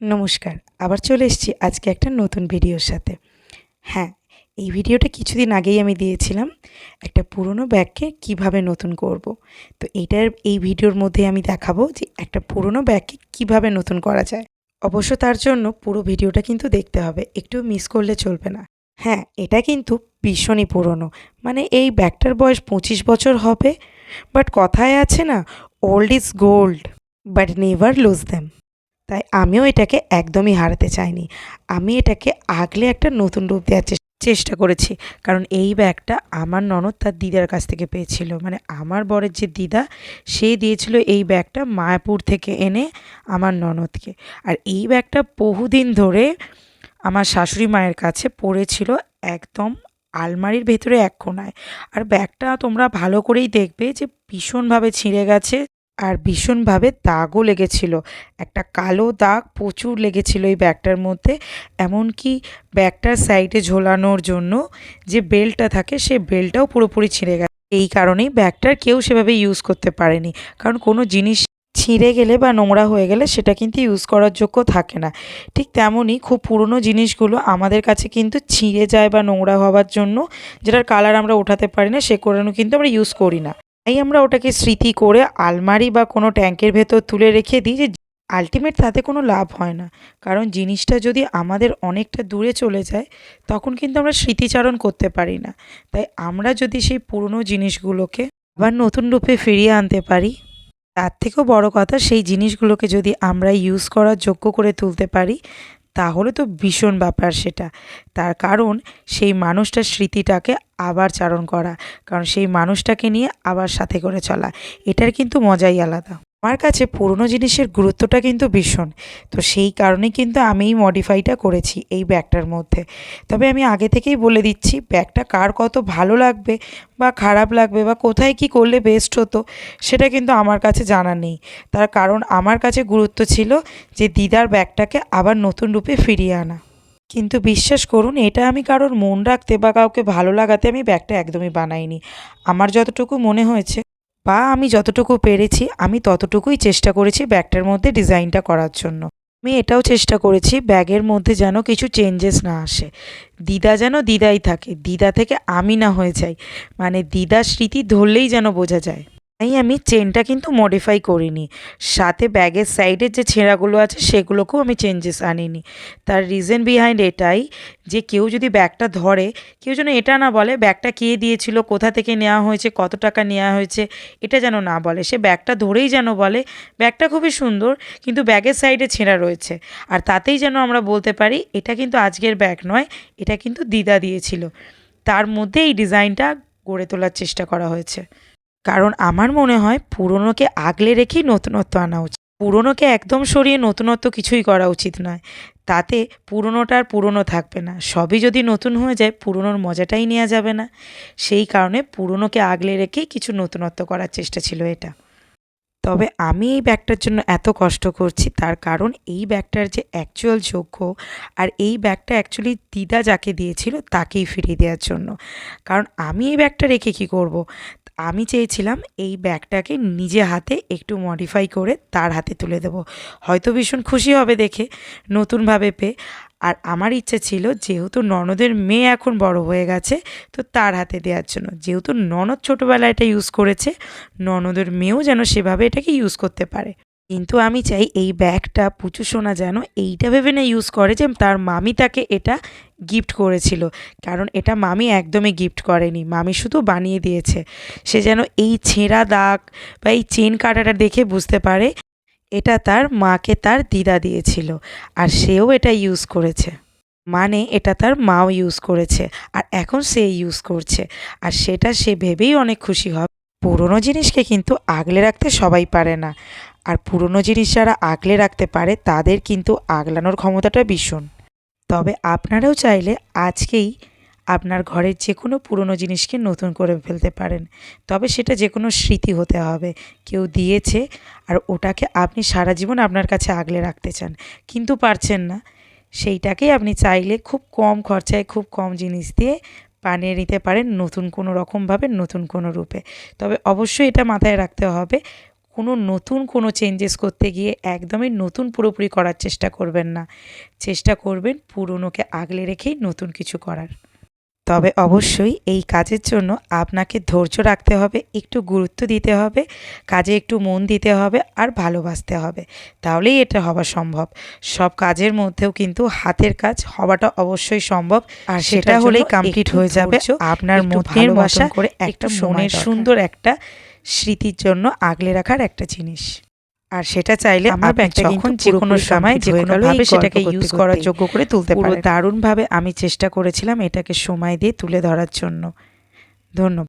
নমস্কার, আবার চলে এসেছি আজকে একটা নতুন ভিডিওর সাথে। হ্যাঁ, এই ভিডিওটা কিছুদিন আগেই আমি দিয়েছিলাম একটা পুরনো ব্যাগকে কিভাবে নতুন করব। তো এই ভিডিওর মধ্যে আমি দেখাবো যে একটা পুরনো ব্যাগকে কিভাবে নতুন করা যায়। অবশ্য তার জন্য পুরো ভিডিওটা কিন্তু দেখতে হবে, একটু মিস করলে চলবে না। হ্যাঁ, এটা কিন্তু ভীষণই পুরনো, মানে এই ব্যাগটার বয়স 25 বছর হবে। বাট কথায় আছে না, old is gold, but never loose them. তাই আমিও এটাকে একদমই হারাতে চাইনি। আমি এটাকে আগলে একটা নতুন রূপ দেওয়ার চেষ্টা করেছি। কারণ এই ব্যাগটা আমার ননদ তার দিদার কাছ থেকে পেয়েছিল। মানে আমার বরের যে দিদা, সে দিয়েছিল এই ব্যাগটা মায়াপুর থেকে এনে আমার ননদকে। আর এই ব্যাগটা বহুদিন ধরে আমার শাশুড়ি মায়ের কাছে পড়েছিল, একদম আলমারির ভেতরে এক কোণায়। আর ব্যাগটা তোমরা ভালো করেই দেখবে যে ভীষণভাবে ছিঁড়ে গেছে আর ভীষণভাবে দাগও লেগেছিল। একটা কালো দাগ প্রচুর লেগেছিল এই ব্যাগটার মধ্যে। এমনকি ব্যাগটার সাইডে ঝোলানোর জন্য যে বেল্টটা থাকে, সে বেল্টটাও পুরোপুরি ছিঁড়ে গেছে। এই কারণেই ব্যাগটার কেউ সেভাবে ইউজ করতে পারেনি। কারণ কোনো জিনিস ছিঁড়ে গেলে বা নোংরা হয়ে গেলে সেটা কিন্তু ইউজ করার যোগ্য থাকে না। ঠিক তেমনই খুব পুরনো জিনিসগুলো আমাদের কাছে কিন্তু ছিঁড়ে যায় বা নোংরা হওয়ার জন্য, যেটার কালার আমরা ওঠাতে পারি না, সে কারণে কিন্তু আমরা ইউজ করি না। তাই আমরা ওটাকে স্মৃতি করে আলমারি বা কোনো ট্যাঙ্কের ভেতর তুলে রেখে দিই, যে আল্টিমেট তাতে কোনো লাভ হয় না। কারণ জিনিসটা যদি আমাদের অনেকটা দূরে চলে যায়, তখন কিন্তু আমরা স্মৃতিচারণ করতে পারি না। তাই আমরা যদি সেই পুরনো জিনিসগুলোকে আবার নতুন রূপে ফিরিয়ে আনতে পারি, তার থেকেও বড় কথা সেই জিনিসগুলোকে যদি আমরা ইউজ করার যোগ্য করে তুলতে পারি, তাহলে তো ভীষণ ব্যাপার সেটা। তার কারণ সেই মানুষটার স্মৃতিটাকে আবার চারণ করা, কারণ সেই মানুষটাকে নিয়ে আবার সাথে করে চলা, এটার কিন্তু মজাই আলাদা। আমার কাছে পুরনো জিনিসের গুরুত্বটা কিন্তু ভীষণ। তো সেই কারণেই কিন্তু আমি এই মডিফাইটা করেছি এই ব্যাগটার মধ্যে। তবে আমি আগে থেকেই বলে দিচ্ছি, ব্যাগটা কার কত ভালো লাগবে বা খারাপ লাগবে বা কোথায় কি করলে বেস্ট হতো, সেটা কিন্তু আমার কাছে জানা নেই। তার কারণ আমার কাছে গুরুত্ব ছিল যে দিদার ব্যাগটাকে আবার নতুন রূপে ফিরিয়ে আনা। কিন্তু বিশ্বাস করুন, এটা আমি কারোর মন রাখতে বা কাউকে ভালো লাগাতে আমি ব্যাগটা একদমই বানাইনি। আমার যতটুকু মনে হয়েছে বা আমি যতটুকু পেরেছি, আমি ততটুকুই চেষ্টা করেছি ব্যাগটার মধ্যে ডিজাইনটা করার জন্য। আমি এটাও চেষ্টা করেছি ব্যাগের মধ্যে যেন কিছু চেঞ্জেস না আসে। দিদা যেন দিদাই থাকে, দিদা থেকে আমি না হয়ে যাই। মানে দিদার স্মৃতি ধরলেই যেন বোঝা যায়। তাই আমি চেনটা কিন্তু মডিফাই করিনি। সাথে ব্যাগের সাইডের যে ছেঁড়াগুলো আছে সেগুলোকেও আমি চেঞ্জেস আনিনি। তার রিজন বিহাইন্ড এটাই, যে কেউ যদি ব্যাগটা ধরে, কেউ যেন এটা না বলে ব্যাগটা কে দিয়েছিল, কোথা থেকে নেওয়া হয়েছে, কত টাকা নেওয়া হয়েছে, এটা যেন না বলে। সে ব্যাগটা ধরেই যেন বলে ব্যাগটা খুবই সুন্দর, কিন্তু ব্যাগের সাইডে ছেঁড়া রয়েছে। আর তাতেই যেন আমরা বলতে পারি এটা কিন্তু আজকের ব্যাগ নয়, এটা কিন্তু দিদা দিয়েছিল। তার মধ্যে এই ডিজাইনটা গড়ে তোলার চেষ্টা করা হয়েছে। কারণ আমার মনে হয় পুরনোকে আগলে রেখেই নতুনত্ব আনা উচিত। পুরনোকে একদম সরিয়ে নতুনত্ব কিছুই করা উচিত নয়। তাতে পুরনোটা আর পুরনো থাকবে না। সবই যদি নতুন হয়ে যায়, পুরনোর মজাটাই নেওয়া যাবে না। সেই কারণে পুরনোকে আগলে রেখেই কিছু নতুনত্ব করার চেষ্টা ছিল এটা। তবে আমি এই ব্যাগটার জন্য এত কষ্ট করছি, তার কারণ এই ব্যাগটার যে অ্যাকচুয়াল যোগ্য, আর এই ব্যাগটা অ্যাকচুয়ালি দিদা যাকে দিয়েছিল তাকেই ফিরিয়ে দেওয়ার জন্য। কারণ আমি এই ব্যাগটা রেখে কী করব? আমি চেয়েছিলাম এই ব্যাগটাকে নিজে হাতে একটু মডিফাই করে তার হাতে তুলে দেবো। হয়তো ভীষণ খুশি হবে দেখে, নতুনভাবে পেয়ে। আর আমার ইচ্ছে ছিল যেহেতু ননদের মেয়ে এখন বড় হয়ে গেছে, তো তার হাতে দেওয়ার জন্য। যেহেতু ননদ ছোটোবেলায় এটা ইউজ করেছে, ননদের মেয়েও যেন সেভাবে এটাকে ইউজ করতে পারে। কিন্তু আমি চাই এই ব্যাগটা পুচু সোনা যেন এইটা ভেবে না ইউজ করে যে তার মামি তাকে এটা গিফট করেছিল। কারণ এটা মামি একদমই গিফট করেনি, মামি শুধু বানিয়ে দিয়েছে। সে যেন এই ছেঁড়া দাগ বা এই চেন কাটাটা দেখে বুঝতে পারে এটা তার মাকে তার দিদা দিয়েছিল, আর সেও এটা ইউজ করেছে। মানে এটা তার মাও ইউজ করেছে, আর এখন সে ইউজ করছে। আর সেটা সে ভেবেই অনেক খুশি হবে। পুরনো জিনিসকে কিন্তু আগলে রাখতে সবাই পারে না। আর পুরনো জিনিস যারা আগলে রাখতে পারে, তাদের কিন্তু আগলানোর ক্ষমতাটা ভীষণ। তবে আপনারাও চাইলে আজকেই আপনার ঘরের যে কোনো পুরনো জিনিসকে নতুন করে ফেলতে পারেন। তবে সেটা যে কোনো স্মৃতি হতে হবে। কেউ দিয়েছে আর ওটাকে আপনি সারা জীবন আপনার কাছে আগলে রাখতে চান, কিন্তু পারছেন না। সেইটাকেই আপনি চাইলে খুব কম খরচায়, খুব কম জিনিস দিয়ে বানিয়ে নিতে পারেন নতুন কোনো রকমভাবে, নতুন কোনো রূপে। তবে অবশ্যই এটা মাথায় রাখতে হবে, কোনো নতুন কোনো চেঞ্জেস করতে গিয়ে একদমই নতুন পুরোপুরি করার চেষ্টা করবেন না। চেষ্টা করবেন পুরনোকে আগলে রেখেই নতুন কিছু করার। তবে অবশ্যই এই কাজের জন্য আপনাকে ধৈর্য রাখতে হবে, একটু গুরুত্ব দিতে হবে, কাজে একটু মন দিতে হবে আর ভালোবাসতে হবে, তাহলেই এটা হওয়া সম্ভব। সব কাজের মধ্যেও কিন্তু হাতের কাজ হওয়াটা অবশ্যই সম্ভব, আর সেটা হলেই কমপ্লিট হয়ে যাবে আপনার মনের মতন করে একটা মনের সুন্দর একটা স্মৃতির জন্য আগলে রাখার একটা জিনিস। আর সেটা চাইলে আমার ব্যাগটা যখন যে কোনো সময় যে কোনোভাবে সেটাকে ইউজ করার যোগ্য করে তুলতে পারে। দারুণভাবে আমি চেষ্টা করেছিলাম এটাকে সময় দিয়ে তুলে ধরার জন্য। ধন্যবাদ।